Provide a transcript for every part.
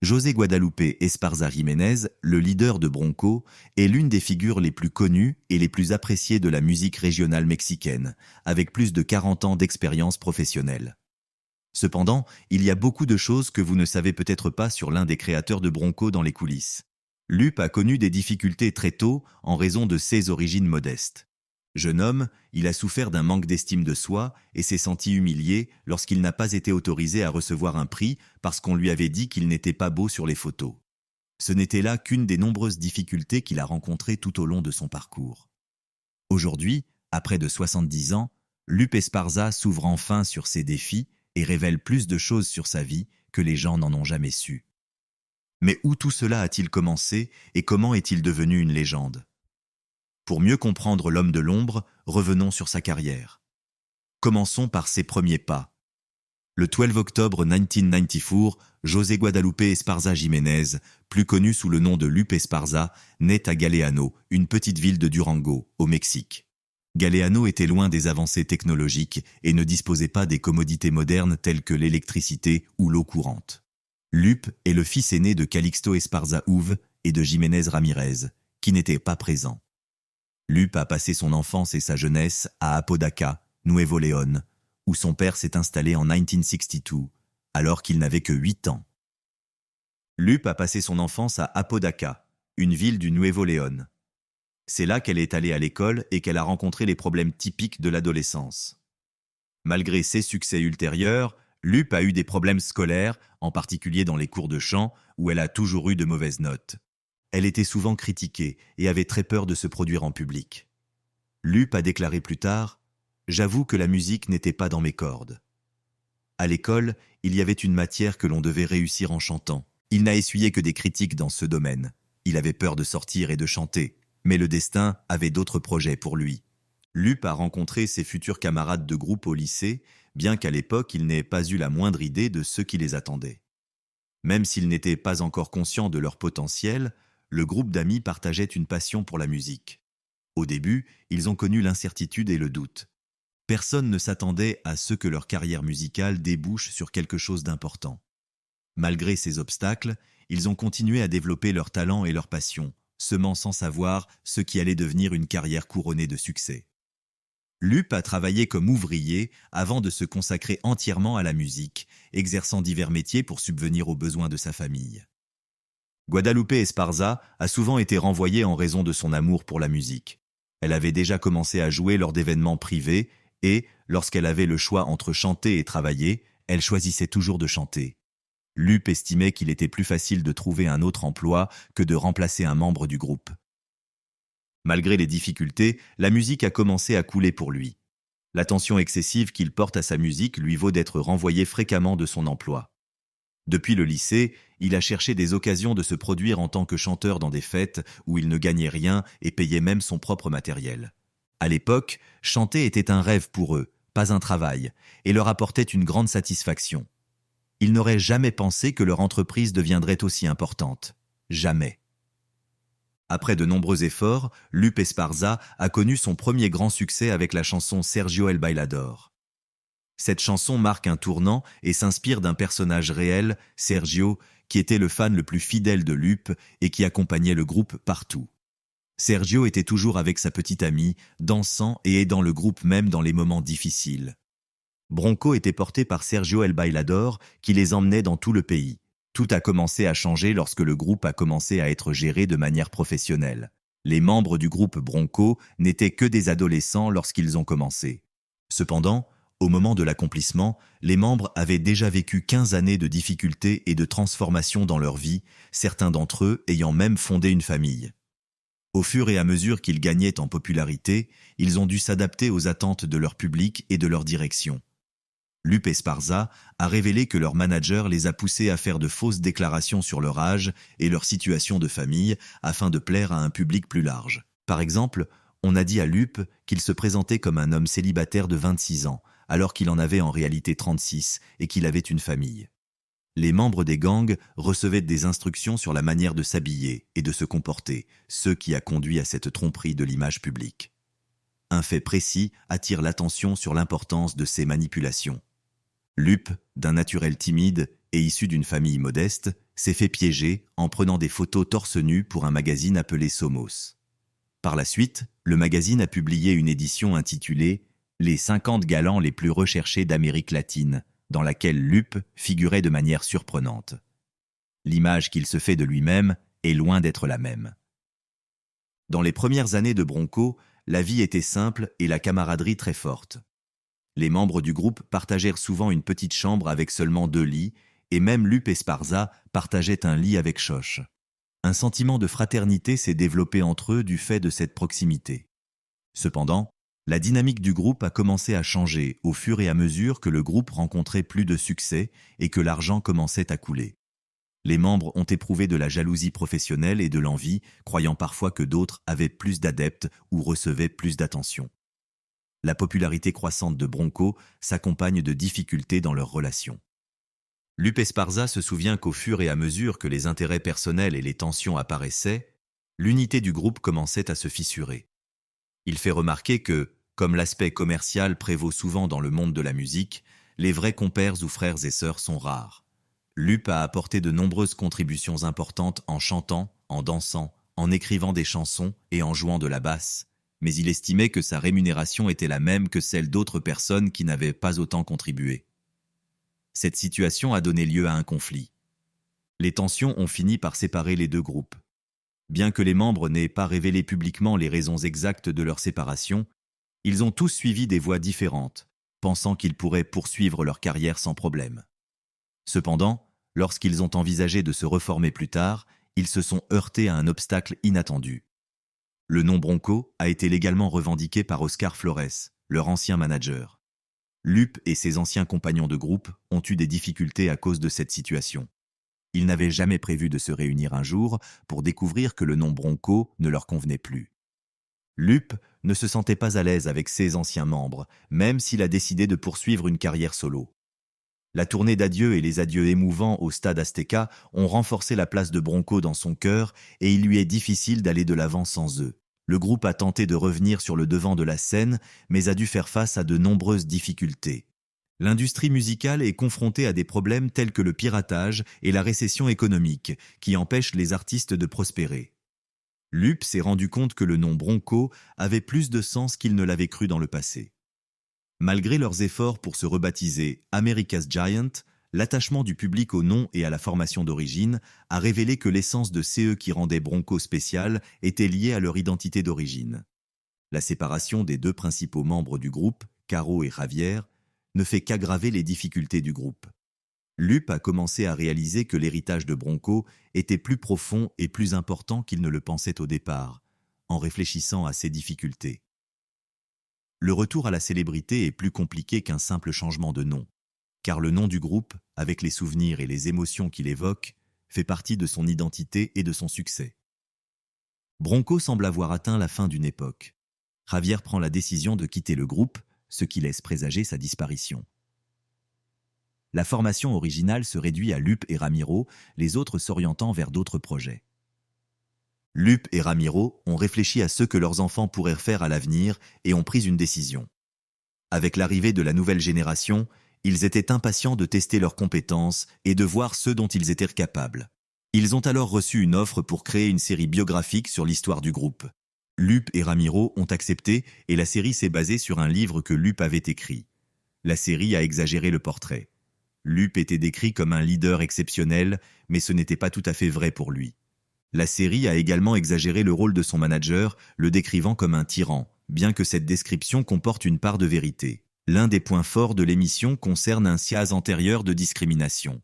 José Guadalupe Esparza Jiménez, le leader de Bronco, est l'une des figures les plus connues et les plus appréciées de la musique régionale mexicaine, avec plus de 40 ans d'expérience professionnelle. Cependant, il y a beaucoup de choses que vous ne savez peut-être pas sur l'un des créateurs de Bronco dans les coulisses. Lupe a connu des difficultés très tôt en raison de ses origines modestes. Jeune homme, il a souffert d'un manque d'estime de soi et s'est senti humilié lorsqu'il n'a pas été autorisé à recevoir un prix parce qu'on lui avait dit qu'il n'était pas beau sur les photos. Ce n'était là qu'une des nombreuses difficultés qu'il a rencontrées tout au long de son parcours. Aujourd'hui, à près de 70 ans, Lupe Esparza s'ouvre enfin sur ses défis et révèle plus de choses sur sa vie que les gens n'en ont jamais su. Mais où tout cela a-t-il commencé et comment est-il devenu une légende ? Pour mieux comprendre l'homme de l'ombre, revenons sur sa carrière. Commençons par ses premiers pas. Le 12 octobre 1994, José Guadalupe Esparza Jiménez, plus connu sous le nom de Lupe Esparza, naît à Galeano, une petite ville de Durango, au Mexique. Galeano était loin des avancées technologiques et ne disposait pas des commodités modernes telles que l'électricité ou l'eau courante. Lupe est le fils aîné de Calixto Esparza Uve et de Jiménez Ramirez, qui n'étaient pas présents. Lupe a passé son enfance et sa jeunesse à Apodaca, Nuevo León, où son père s'est installé en 1962, alors qu'il n'avait que 8 ans. Lupe a passé son enfance à Apodaca, une ville du Nuevo León. C'est là qu'elle est allée à l'école et qu'elle a rencontré les problèmes typiques de l'adolescence. Malgré ses succès ultérieurs, Lupe a eu des problèmes scolaires, en particulier dans les cours de chant, où elle a toujours eu de mauvaises notes. Elle était souvent critiquée et avait très peur de se produire en public. Lupe a déclaré plus tard « J'avoue que la musique n'était pas dans mes cordes. » À l'école, il y avait une matière que l'on devait réussir en chantant. Il n'a essuyé que des critiques dans ce domaine. Il avait peur de sortir et de chanter, mais le destin avait d'autres projets pour lui. Lupe a rencontré ses futurs camarades de groupe au lycée, bien qu'à l'époque il n'ait pas eu la moindre idée de ce qui les attendait. Même s'il n'était pas encore conscient de leur potentiel, le groupe d'amis partageait une passion pour la musique. Au début, ils ont connu l'incertitude et le doute. Personne ne s'attendait à ce que leur carrière musicale débouche sur quelque chose d'important. Malgré ces obstacles, ils ont continué à développer leur talent et leur passion, semant sans savoir ce qui allait devenir une carrière couronnée de succès. Lupe a travaillé comme ouvrier avant de se consacrer entièrement à la musique, exerçant divers métiers pour subvenir aux besoins de sa famille. Guadalupe Esparza a souvent été renvoyée en raison de son amour pour la musique. Elle avait déjà commencé à jouer lors d'événements privés et, lorsqu'elle avait le choix entre chanter et travailler, elle choisissait toujours de chanter. Lupe estimait qu'il était plus facile de trouver un autre emploi que de remplacer un membre du groupe. Malgré les difficultés, la musique a commencé à couler pour lui. L'attention excessive qu'il porte à sa musique lui vaut d'être renvoyé fréquemment de son emploi. Depuis le lycée, il a cherché des occasions de se produire en tant que chanteur dans des fêtes où il ne gagnait rien et payait même son propre matériel. À l'époque, chanter était un rêve pour eux, pas un travail, et leur apportait une grande satisfaction. Ils n'auraient jamais pensé que leur entreprise deviendrait aussi importante. Jamais. Après de nombreux efforts, Lupe Esparza a connu son premier grand succès avec la chanson Sergio el Bailador. Cette chanson marque un tournant et s'inspire d'un personnage réel, Sergio, qui était le fan le plus fidèle de Lupe et qui accompagnait le groupe partout. Sergio était toujours avec sa petite amie, dansant et aidant le groupe même dans les moments difficiles. Bronco était porté par Sergio el Bailador qui les emmenait dans tout le pays. Tout a commencé à changer lorsque le groupe a commencé à être géré de manière professionnelle. Les membres du groupe Bronco n'étaient que des adolescents lorsqu'ils ont commencé. Cependant, au moment de l'accomplissement, les membres avaient déjà vécu 15 années de difficultés et de transformations dans leur vie, certains d'entre eux ayant même fondé une famille. Au fur et à mesure qu'ils gagnaient en popularité, ils ont dû s'adapter aux attentes de leur public et de leur direction. Lupe Esparza a révélé que leur manager les a poussés à faire de fausses déclarations sur leur âge et leur situation de famille afin de plaire à un public plus large. Par exemple, on a dit à Lupe qu'il se présentait comme un homme célibataire de 26 ans, alors qu'il en avait en réalité 36 et qu'il avait une famille. Les membres des gangs recevaient des instructions sur la manière de s'habiller et de se comporter, ce qui a conduit à cette tromperie de l'image publique. Un fait précis attire l'attention sur l'importance de ces manipulations. Lupe, d'un naturel timide et issu d'une famille modeste, s'est fait piéger en prenant des photos torse nu pour un magazine appelé Somos. Par la suite, le magazine a publié une édition intitulée « Les 50 galants les plus recherchés d'Amérique latine », dans laquelle Lup figurait de manière surprenante. L'image qu'il se fait de lui-même est loin d'être la même. Dans les premières années de Bronco, la vie était simple et la camaraderie très forte. Les membres du groupe partagèrent souvent une petite chambre avec seulement 2 lits, et même Lup Esparza partageait un lit avec Choche. Un sentiment de fraternité s'est développé entre eux du fait de cette proximité. Cependant, la dynamique du groupe a commencé à changer au fur et à mesure que le groupe rencontrait plus de succès et que l'argent commençait à couler. Les membres ont éprouvé de la jalousie professionnelle et de l'envie, croyant parfois que d'autres avaient plus d'adeptes ou recevaient plus d'attention. La popularité croissante de Bronco s'accompagne de difficultés dans leurs relations. Lup Esparza se souvient qu'au fur et à mesure que les intérêts personnels et les tensions apparaissaient, l'unité du groupe commençait à se fissurer. Il fait remarquer que, comme l'aspect commercial prévaut souvent dans le monde de la musique, les vrais compères ou frères et sœurs sont rares. Lup a apporté de nombreuses contributions importantes en chantant, en dansant, en écrivant des chansons et en jouant de la basse, mais il estimait que sa rémunération était la même que celle d'autres personnes qui n'avaient pas autant contribué. Cette situation a donné lieu à un conflit. Les tensions ont fini par séparer les 2 groupes. Bien que les membres n'aient pas révélé publiquement les raisons exactes de leur séparation, ils ont tous suivi des voies différentes, pensant qu'ils pourraient poursuivre leur carrière sans problème. Cependant, lorsqu'ils ont envisagé de se reformer plus tard, ils se sont heurtés à un obstacle inattendu. Le nom Bronco a été légalement revendiqué par Oscar Flores, leur ancien manager. Lup et ses anciens compagnons de groupe ont eu des difficultés à cause de cette situation. Ils n'avaient jamais prévu de se réunir un jour pour découvrir que le nom Bronco ne leur convenait plus. Lup ne se sentait pas à l'aise avec ses anciens membres, même s'il a décidé de poursuivre une carrière solo. La tournée d'adieu et les adieux émouvants au stade Azteca ont renforcé la place de Bronco dans son cœur et il lui est difficile d'aller de l'avant sans eux. Le groupe a tenté de revenir sur le devant de la scène, mais a dû faire face à de nombreuses difficultés. L'industrie musicale est confrontée à des problèmes tels que le piratage et la récession économique, qui empêchent les artistes de prospérer. Lup s'est rendu compte que le nom Bronco avait plus de sens qu'il ne l'avait cru dans le passé. Malgré leurs efforts pour se rebaptiser America's Giant, l'attachement du public au nom et à la formation d'origine a révélé que l'essence de CE qui rendait Bronco spécial était liée à leur identité d'origine. La séparation des 2 principaux membres du groupe, Caro et Javier, ne fait qu'aggraver les difficultés du groupe. Lup a commencé à réaliser que l'héritage de Bronco était plus profond et plus important qu'il ne le pensait au départ, en réfléchissant à ces difficultés. Le retour à la célébrité est plus compliqué qu'un simple changement de nom, car le nom du groupe, avec les souvenirs et les émotions qu'il évoque, fait partie de son identité et de son succès. Bronco semble avoir atteint la fin d'une époque. Javier prend la décision de quitter le groupe, ce qui laisse présager sa disparition. La formation originale se réduit à Lup et Ramiro, les autres s'orientant vers d'autres projets. Lup et Ramiro ont réfléchi à ce que leurs enfants pourraient faire à l'avenir et ont pris une décision. Avec l'arrivée de la nouvelle génération, ils étaient impatients de tester leurs compétences et de voir ce dont ils étaient capables. Ils ont alors reçu une offre pour créer une série biographique sur l'histoire du groupe. Lup et Ramiro ont accepté et la série s'est basée sur un livre que Lup avait écrit. La série a exagéré le portrait. Lup était décrit comme un leader exceptionnel, mais ce n'était pas tout à fait vrai pour lui. La série a également exagéré le rôle de son manager, le décrivant comme un tyran, bien que cette description comporte une part de vérité. L'un des points forts de l'émission concerne un SIAZ antérieur de discrimination.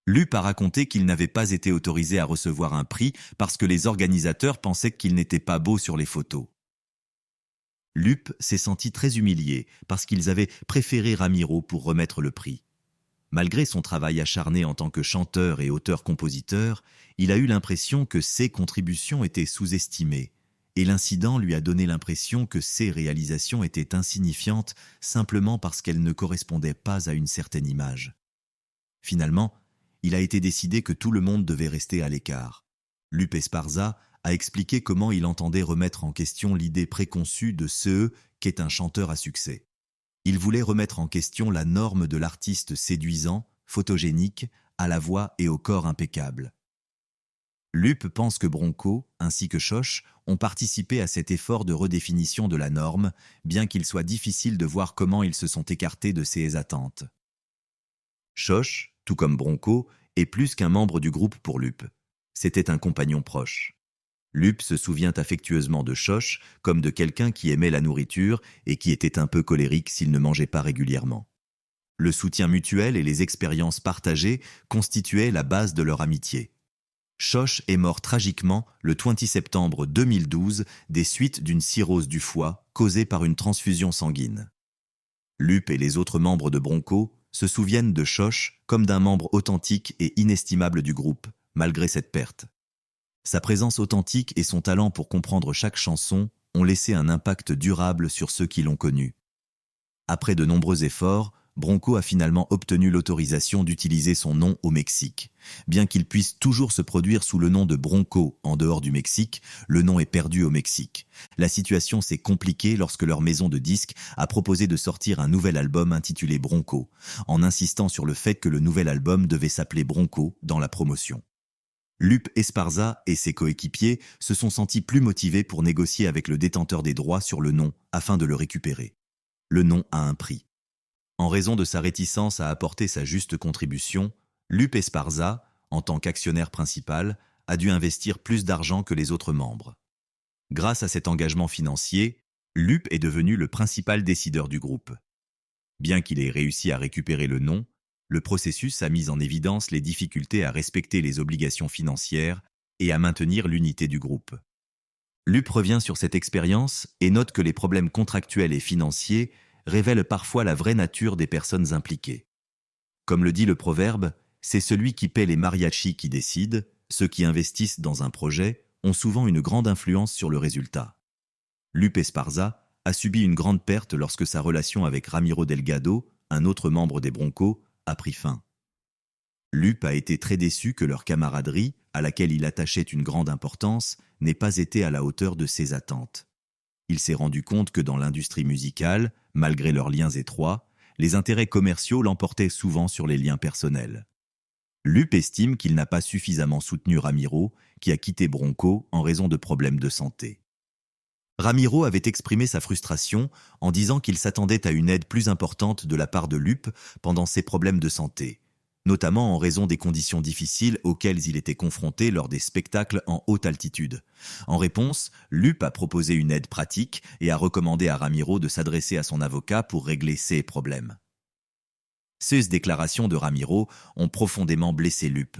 Lup a raconté qu'il n'avait pas été autorisé à recevoir un prix parce que les organisateurs pensaient qu'il n'était pas beau sur les photos. Lup s'est senti très humilié parce qu'ils avaient préféré Ramiro pour remettre le prix. Malgré son travail acharné en tant que chanteur et auteur-compositeur, il a eu l'impression que ses contributions étaient sous-estimées, et l'incident lui a donné l'impression que ses réalisations étaient insignifiantes simplement parce qu'elles ne correspondaient pas à une certaine image. Finalement, il a été décidé que tout le monde devait rester à l'écart. Lup Esparza a expliqué comment il entendait remettre en question l'idée préconçue de ce qu'est un chanteur à succès. Il voulait remettre en question la norme de l'artiste séduisant, photogénique, à la voix et au corps impeccable. Lup pense que Bronco, ainsi que Schoch, ont participé à cet effort de redéfinition de la norme, bien qu'il soit difficile de voir comment ils se sont écartés de ces attentes. Schoch, tout comme Bronco, est plus qu'un membre du groupe pour Lup. C'était un compagnon proche. Lup se souvient affectueusement de Schoch comme de quelqu'un qui aimait la nourriture et qui était un peu colérique s'il ne mangeait pas régulièrement. Le soutien mutuel et les expériences partagées constituaient la base de leur amitié. Schoch est mort tragiquement le 20 septembre 2012 des suites d'une cirrhose du foie causée par une transfusion sanguine. Lup et les autres membres de Bronco se souviennent de Schoch comme d'un membre authentique et inestimable du groupe, malgré cette perte. Sa présence authentique et son talent pour comprendre chaque chanson ont laissé un impact durable sur ceux qui l'ont connu. Après de nombreux efforts, Bronco a finalement obtenu l'autorisation d'utiliser son nom au Mexique. Bien qu'il puisse toujours se produire sous le nom de Bronco en dehors du Mexique, le nom est perdu au Mexique. La situation s'est compliquée lorsque leur maison de disques a proposé de sortir un nouvel album intitulé Bronco, en insistant sur le fait que le nouvel album devait s'appeler Bronco dans la promotion. Lup Esparza et ses coéquipiers se sont sentis plus motivés pour négocier avec le détenteur des droits sur le nom afin de le récupérer. Le nom a un prix. En raison de sa réticence à apporter sa juste contribution, Lup Esparza, en tant qu'actionnaire principal, a dû investir plus d'argent que les autres membres. Grâce à cet engagement financier, Lup est devenu le principal décideur du groupe. Bien qu'il ait réussi à récupérer le nom, le processus a mis en évidence les difficultés à respecter les obligations financières et à maintenir l'unité du groupe. Lup revient sur cette expérience et note que les problèmes contractuels et financiers révèlent parfois la vraie nature des personnes impliquées. Comme le dit le proverbe, c'est celui qui paie les mariachis qui décide, ceux qui investissent dans un projet ont souvent une grande influence sur le résultat. Lup Esparza a subi une grande perte lorsque sa relation avec Ramiro Delgado, un autre membre des Broncos, a pris fin. Lup a été très déçu que leur camaraderie, à laquelle il attachait une grande importance, n'ait pas été à la hauteur de ses attentes. Il s'est rendu compte que dans l'industrie musicale, malgré leurs liens étroits, les intérêts commerciaux l'emportaient souvent sur les liens personnels. Lup estime qu'il n'a pas suffisamment soutenu Ramiro, qui a quitté Bronco en raison de problèmes de santé. Ramiro avait exprimé sa frustration en disant qu'il s'attendait à une aide plus importante de la part de Lup pendant ses problèmes de santé, notamment en raison des conditions difficiles auxquelles il était confronté lors des spectacles en haute altitude. En réponse, Lup a proposé une aide pratique et a recommandé à Ramiro de s'adresser à son avocat pour régler ses problèmes. Ces déclarations de Ramiro ont profondément blessé Lup.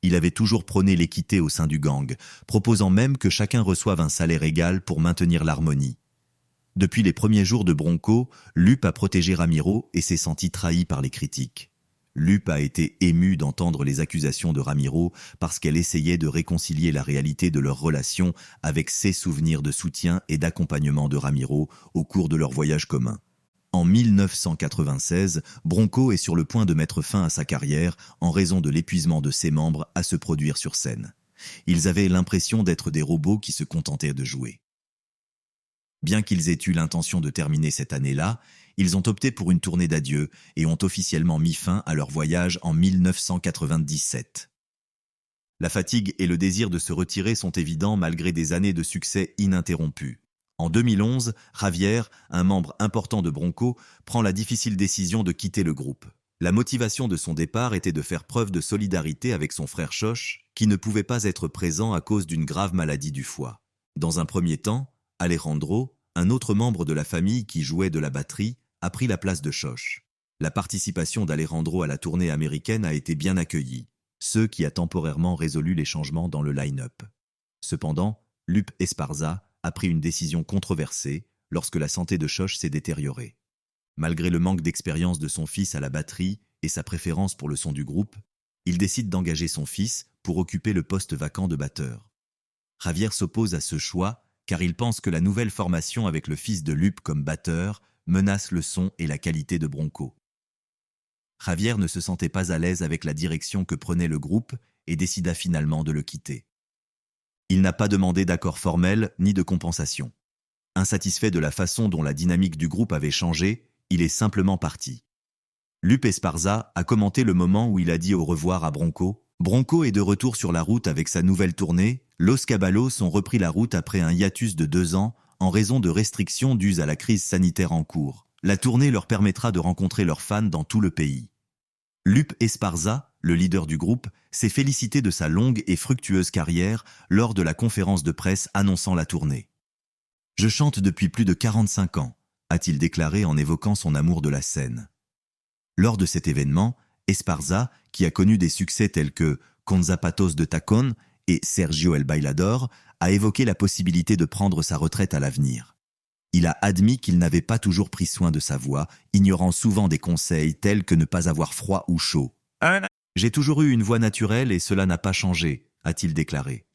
Il avait toujours prôné l'équité au sein du gang, proposant même que chacun reçoive un salaire égal pour maintenir l'harmonie. Depuis les premiers jours de Bronco, Lup a protégé Ramiro et s'est senti trahi par les critiques. Lup a été ému d'entendre les accusations de Ramiro parce qu'elle essayait de réconcilier la réalité de leur relation avec ses souvenirs de soutien et d'accompagnement de Ramiro au cours de leur voyage commun. En 1996, Bronco est sur le point de mettre fin à sa carrière en raison de l'épuisement de ses membres à se produire sur scène. Ils avaient l'impression d'être des robots qui se contentaient de jouer. Bien qu'ils aient eu l'intention de terminer cette année-là, ils ont opté pour une tournée d'adieu et ont officiellement mis fin à leur voyage en 1997. La fatigue et le désir de se retirer sont évidents malgré des années de succès ininterrompus. En 2011, Javier, un membre important de Bronco, prend la difficile décision de quitter le groupe. La motivation de son départ était de faire preuve de solidarité avec son frère Schoch, qui ne pouvait pas être présent à cause d'une grave maladie du foie. Dans un premier temps, Alejandro, un autre membre de la famille qui jouait de la batterie, a pris la place de Schoch. La participation d'Alejandro à la tournée américaine a été bien accueillie, ce qui a temporairement résolu les changements dans le line-up. Cependant, Lup Esparza a pris une décision controversée lorsque la santé de Schoch s'est détériorée. Malgré le manque d'expérience de son fils à la batterie et sa préférence pour le son du groupe, il décide d'engager son fils pour occuper le poste vacant de batteur. Javier s'oppose à ce choix car il pense que la nouvelle formation avec le fils de Lup comme batteur menace le son et la qualité de Bronco. Javier ne se sentait pas à l'aise avec la direction que prenait le groupe et décida finalement de le quitter. Il n'a pas demandé d'accord formel ni de compensation. Insatisfait de la façon dont la dynamique du groupe avait changé, il est simplement parti. Lupe Esparza a commenté le moment où il a dit au revoir à Bronco. Bronco est de retour sur la route avec sa nouvelle tournée. Los Caballos ont repris la route après un hiatus de 2 ans en raison de restrictions dues à la crise sanitaire en cours. La tournée leur permettra de rencontrer leurs fans dans tout le pays. Lupe Esparza, le leader du groupe, s'est félicité de sa longue et fructueuse carrière lors de la conférence de presse annonçant la tournée. « Je chante depuis plus de 45 ans », a-t-il déclaré en évoquant son amour de la scène. Lors de cet événement, Esparza, qui a connu des succès tels que Con Zapatos de Tacón et Sergio el Bailador, a évoqué la possibilité de prendre sa retraite à l'avenir. Il a admis qu'il n'avait pas toujours pris soin de sa voix, ignorant souvent des conseils tels que ne pas avoir froid ou chaud. « J'ai toujours eu une voix naturelle et cela n'a pas changé », a-t-il déclaré.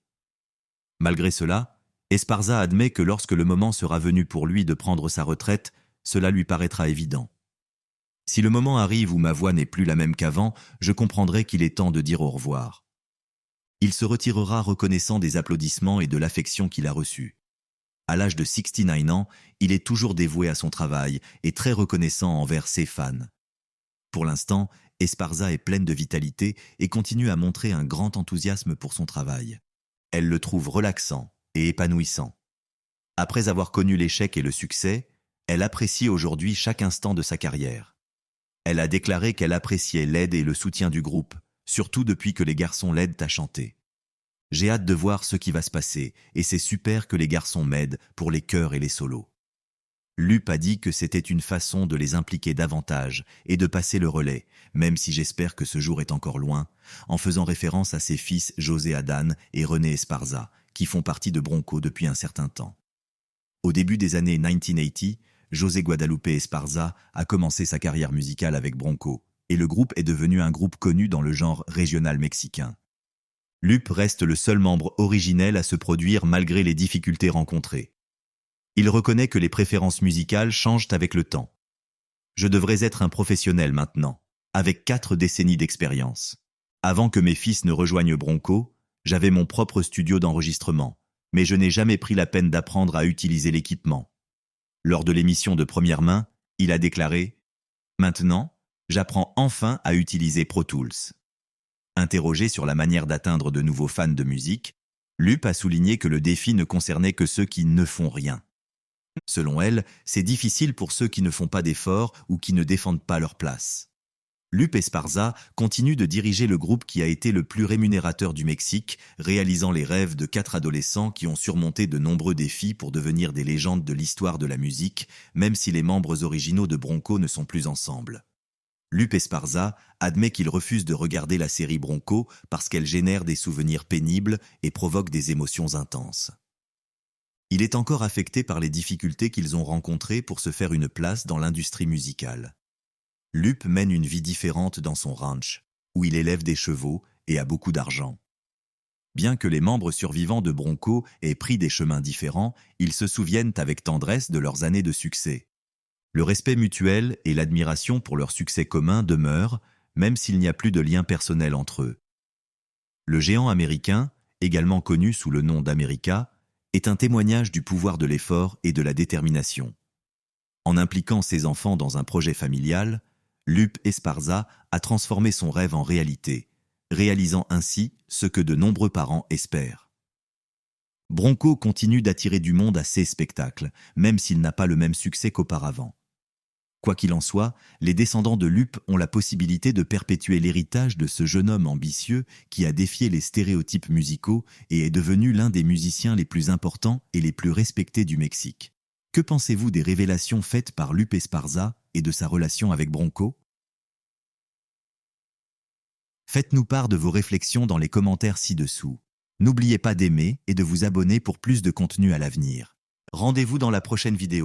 Malgré cela, Esparza admet que lorsque le moment sera venu pour lui de prendre sa retraite, cela lui paraîtra évident. « Si le moment arrive où ma voix n'est plus la même qu'avant, je comprendrai qu'il est temps de dire au revoir. » Il se retirera reconnaissant des applaudissements et de l'affection qu'il a reçue. À l'âge de 69 ans, il est toujours dévoué à son travail et très reconnaissant envers ses fans. Pour l'instant, Esparza est pleine de vitalité et continue à montrer un grand enthousiasme pour son travail. Elle le trouve relaxant et épanouissant. Après avoir connu l'échec et le succès, elle apprécie aujourd'hui chaque instant de sa carrière. Elle a déclaré qu'elle appréciait l'aide et le soutien du groupe, surtout depuis que les garçons l'aident à chanter. « J'ai hâte de voir ce qui va se passer et c'est super que les garçons m'aident pour les chœurs et les solos. » Lupe a dit que c'était une façon de les impliquer davantage et de passer le relais, même si j'espère que ce jour est encore loin, en faisant référence à ses fils José Adán et René Esparza, qui font partie de Bronco depuis un certain temps. Au début des années 1980, José Guadalupe Esparza a commencé sa carrière musicale avec Bronco, et le groupe est devenu un groupe connu dans le genre régional mexicain. Lupe reste le seul membre originel à se produire malgré les difficultés rencontrées. Il reconnaît que les préférences musicales changent avec le temps. « Je devrais être un professionnel maintenant, avec 4 décennies d'expérience. Avant que mes fils ne rejoignent Bronco, j'avais mon propre studio d'enregistrement, mais je n'ai jamais pris la peine d'apprendre à utiliser l'équipement. » Lors de l'émission de Première Main, il a déclaré « Maintenant, j'apprends enfin à utiliser Pro Tools. » Interrogé sur la manière d'atteindre de nouveaux fans de musique, Lupe a souligné que le défi ne concernait que ceux qui ne font rien. Selon elle, c'est difficile pour ceux qui ne font pas d'efforts ou qui ne défendent pas leur place. Lupe Esparza continue de diriger le groupe qui a été le plus rémunérateur du Mexique, réalisant les rêves de 4 adolescents qui ont surmonté de nombreux défis pour devenir des légendes de l'histoire de la musique, même si les membres originaux de Bronco ne sont plus ensemble. Lupe Esparza admet qu'il refuse de regarder la série Bronco parce qu'elle génère des souvenirs pénibles et provoque des émotions intenses. Il est encore affecté par les difficultés qu'ils ont rencontrées pour se faire une place dans l'industrie musicale. Lupe mène une vie différente dans son ranch, où il élève des chevaux et a beaucoup d'argent. Bien que les membres survivants de Bronco aient pris des chemins différents, ils se souviennent avec tendresse de leurs années de succès. Le respect mutuel et l'admiration pour leur succès commun demeurent, même s'il n'y a plus de lien personnel entre eux. Le géant américain, également connu sous le nom d'America, est un témoignage du pouvoir de l'effort et de la détermination. En impliquant ses enfants dans un projet familial, Lupe Esparza a transformé son rêve en réalité, réalisant ainsi ce que de nombreux parents espèrent. Bronco continue d'attirer du monde à ses spectacles, même s'il n'a pas le même succès qu'auparavant. Quoi qu'il en soit, les descendants de Lupe ont la possibilité de perpétuer l'héritage de ce jeune homme ambitieux qui a défié les stéréotypes musicaux et est devenu l'un des musiciens les plus importants et les plus respectés du Mexique. Que pensez-vous des révélations faites par Lupe Esparza et de sa relation avec Bronco? Faites-nous part de vos réflexions dans les commentaires ci-dessous. N'oubliez pas d'aimer et de vous abonner pour plus de contenu à l'avenir. Rendez-vous dans la prochaine vidéo.